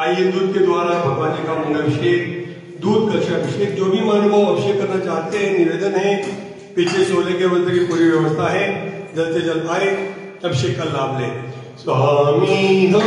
आइए दूध के द्वारा भगवान जी का मंगलाभिषेक, दूध कलशाभिषेक, जो भी मानव अभिषेक करना चाहते हैं, निवेदन है, पीछे सोने के वस्त्र की पूरी व्यवस्था है, जल्द से जल्द आए, अभिषेक का लाभ ले। स्वामी हो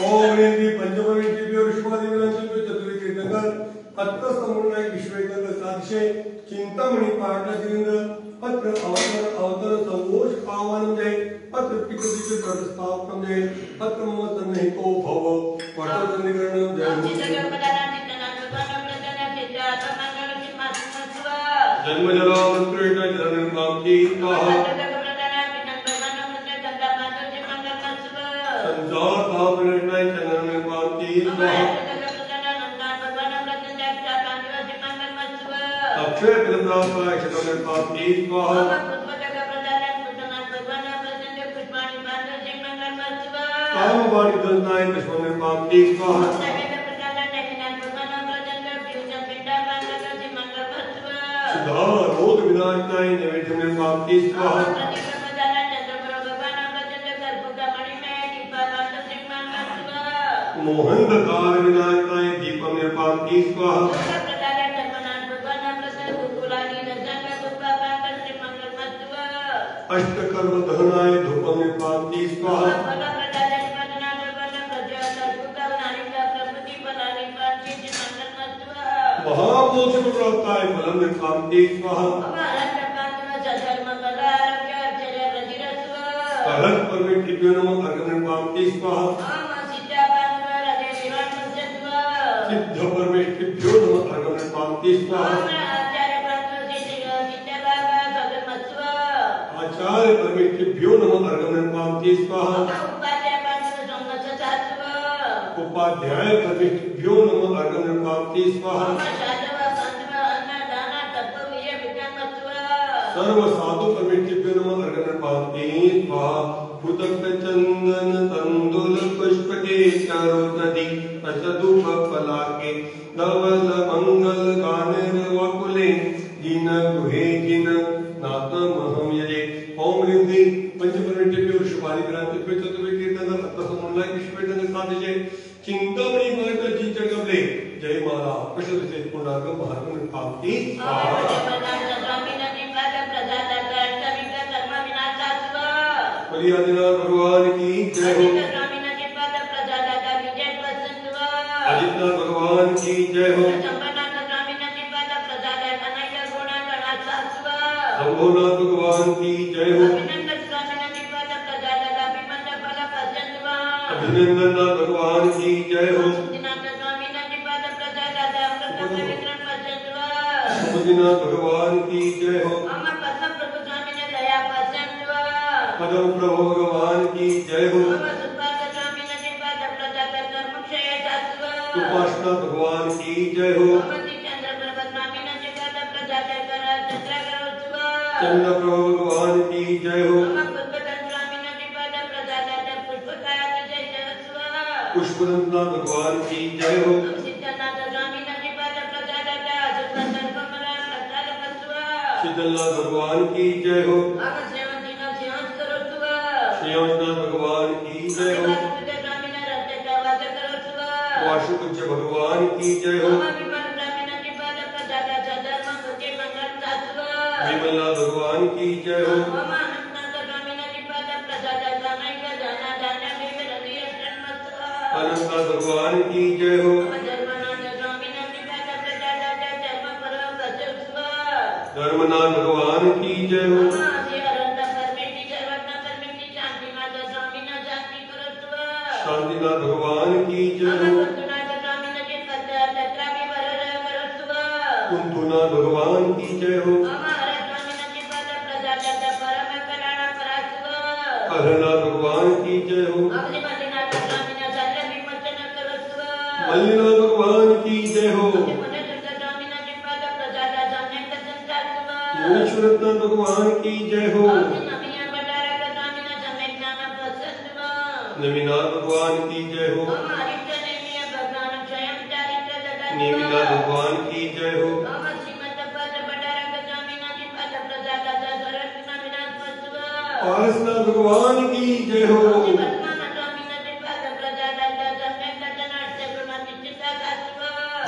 ओम रेंदी पंचमवेदी विष्णुवादी विरांची चतुर्वेदी कीर्तनकर अत्र समुन्नय विश्वेकर साक्षे चिंतामणि पाटलाजिंद्र अत्र अवतर संघोष आवानम जय अत्र पितृदिच प्रस्थापनम जय अत्र मम सन्निहितो भव वर्तसन्निकरणम जय जन्म जरा मंत्रेण जननम की स्वाहा संसार भाव निर्णय जननम की स्वाहा अक्षय फिल्मराज शतम की स्वाहा कामवाणी दंताय पुष्पम की स्वाहा सुधा रोग विनाशनाय नैवेद्यम की स्वाहा मोहन कार विनाशनाय दीपम की स्वाहा अष्टकर्म दहनाय धूपम की स्वाहा महामोक्ष प्राप्ताय फलम की स्वाहा अलग परमेष्टिभ्यो नमः अर्घ्यम की स्वाहा सिद्ध परमेष्टिभ्यो नमः अर्घ्यम की स्वाहा आचार्य परमेष्टिभ्यो नमः अर्घ्यम की स्वाहा उपाध्याय परमेष्टिभ्यो नमः अर्घ्यम की स्वाहा सर्व साधु परमेष्टिभ्यो नमः अर्घ्यम की स्वाहा उदक चंदन तंदुल पुष्प के चारों नदी असदुप फलाके धवल मंगल गानर वकुले जिन गुहे जिन नातमहम यजे ओम रिद्धि पंचपरमेष्टिभ्यो शुभानि ग्रंथिभ्यो चतुर्वेदी कीर्तन अत्तसमुन्नय विश्वेदन साधिजे चिंतामणि मार्ग चिंतकबले जय माला कुशल से पूर्णागम महागम प्राप्ति आदिनाथ भगवान की जय हो आदिनाथ भगवान की जय हो शंभुनाथ भगवान की जय हो अभिनंदननाथ भगवान की जय हो सुमतिनाथ भगवान की जय हो पदम प्रभु भगवान की जय हो उपासना भगवान की जय हो चंद्र प्रभु भगवान की जय हो पुष्पनाथ भगवान की जय हो शीतलनाथ भगवान की जय हो श्रीनाथ भगवान की जय हो वासुपूज्य भगवान की जय हो विमलनाथ भगवान की जय हो अनंतनाथ भगवान की जय हो धर्मनाथ भगवान की जय हो शांतिनाथ भगवान की जय हो कुंतुनाथ भगवान की जय हो हरनाथ भगवान की जय हो मल्लिनाथ भगवान की जय हो मुनीश्वरनाथ भगवान की जय हो नवीनाथ भगवान की जय हो नेमिनाथ भगवान की जय हो पारसनाथ भगवान की जय हो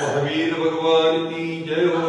महावीर भगवान की जय हो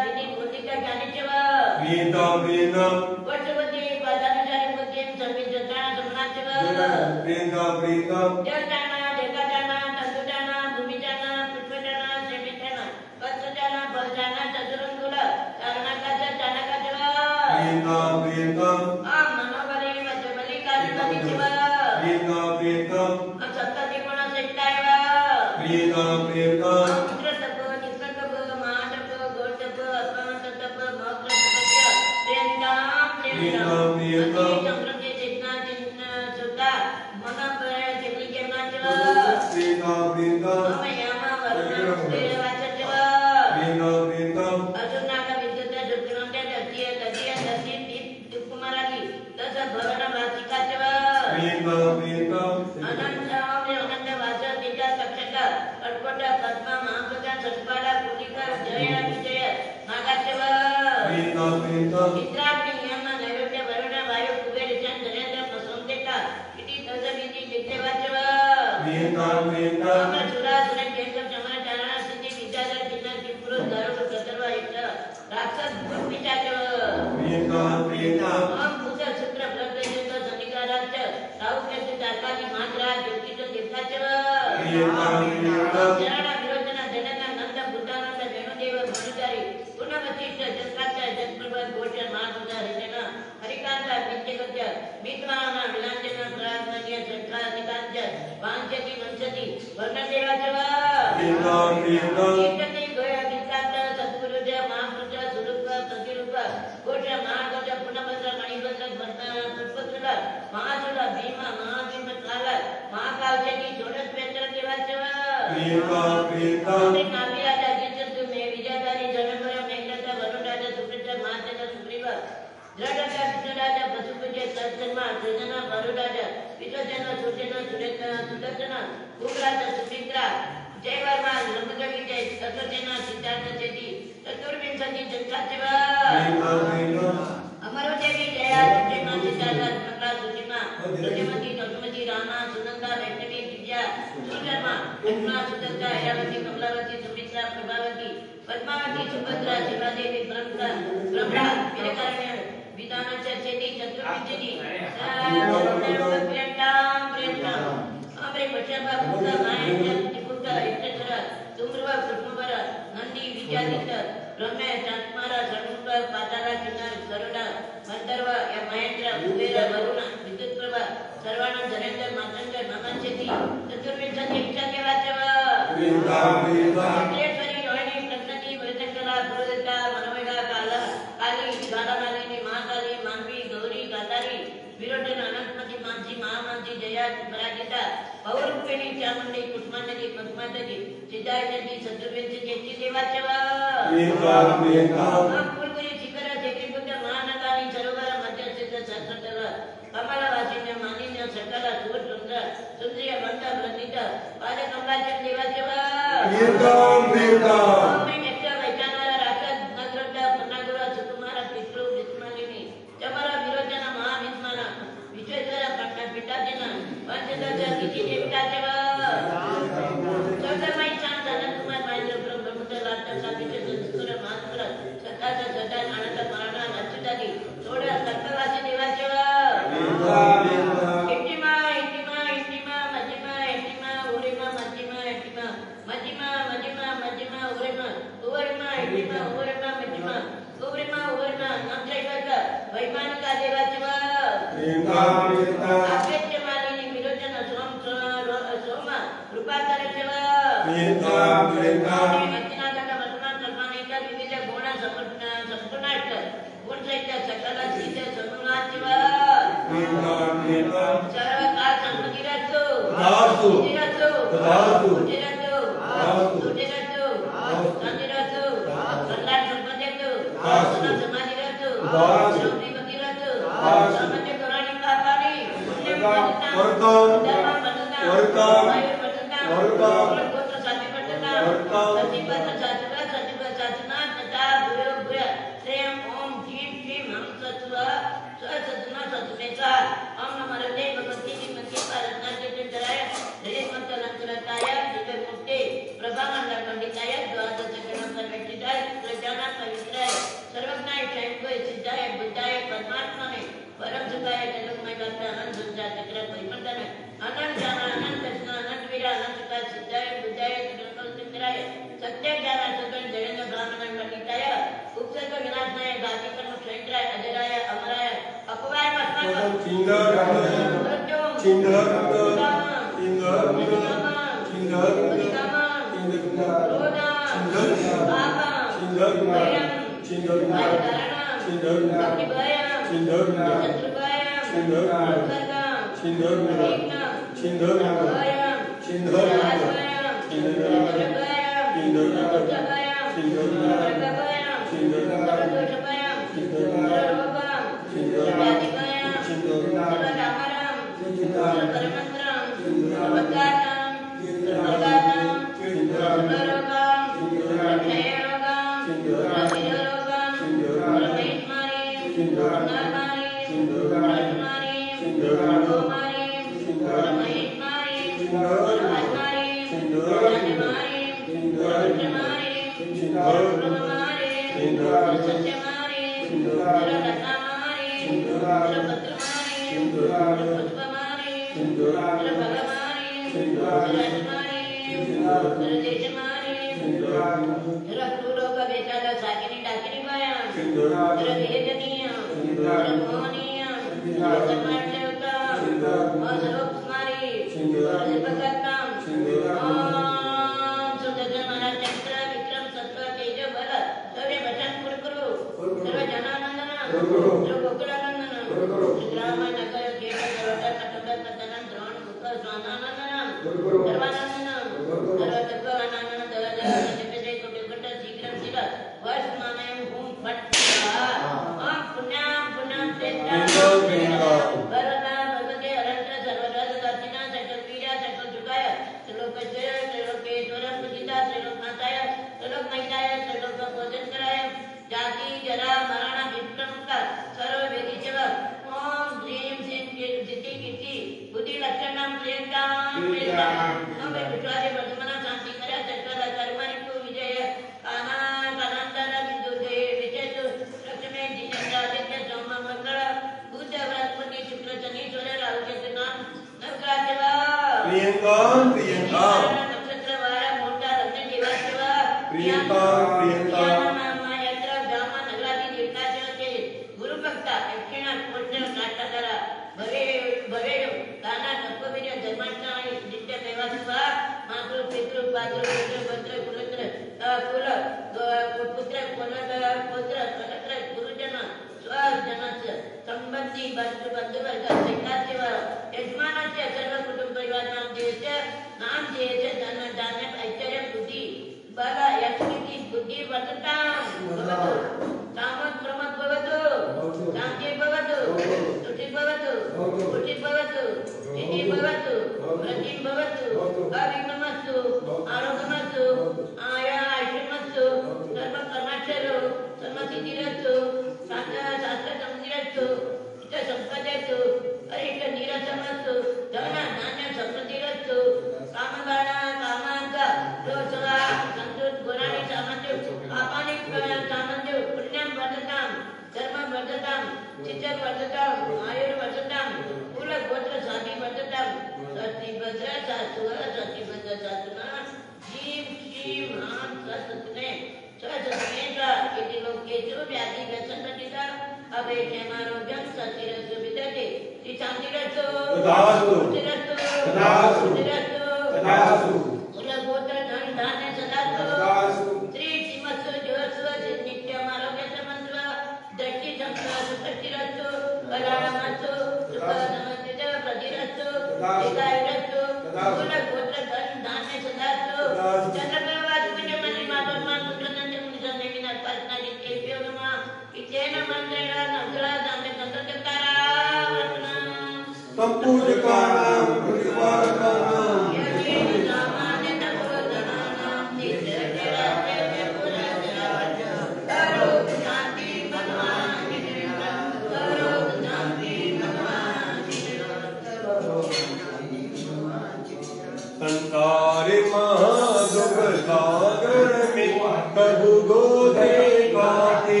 गोते गाते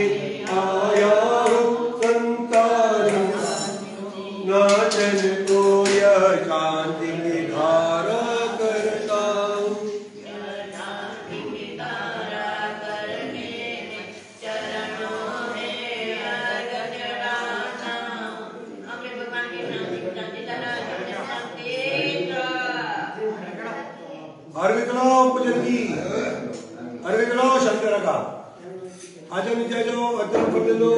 आया हूँ संतान नाचन को यह शांति की धारा करता हूँ। अर्घ्य चढ़ाओ पूजन की, अर्घ्य चढ़ाओ शंकर का। आजा नीचे जाओ, अर्चना कर लो।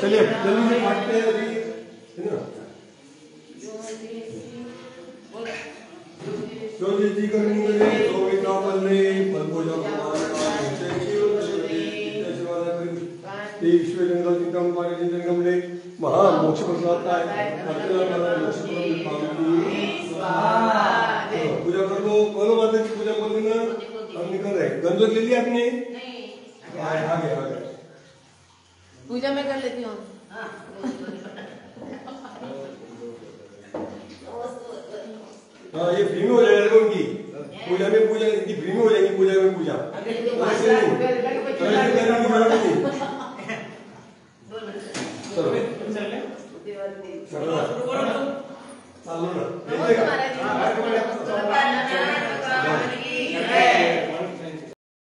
चलिए जल्दी से काटते हैं अभी, है ना? जो जी करनी करे तो बेटा बल्ले पल को जब ईश्वर जंगल जिनकम पारे जिनकम ले महा मोक्ष प्रसाद है। अर्चना मोक्ष पूजा कर लो, बोलो माता की पूजा कर लेना। हम निकल रहे, गंदों ले लिया आपने? आगे पूजा में कर लेती हूँ। हाँ ये फ्री में हो जाएगा उनकी पूजा में, पूजा इनकी फ्री में हो जाएगी। पूजा में पूजा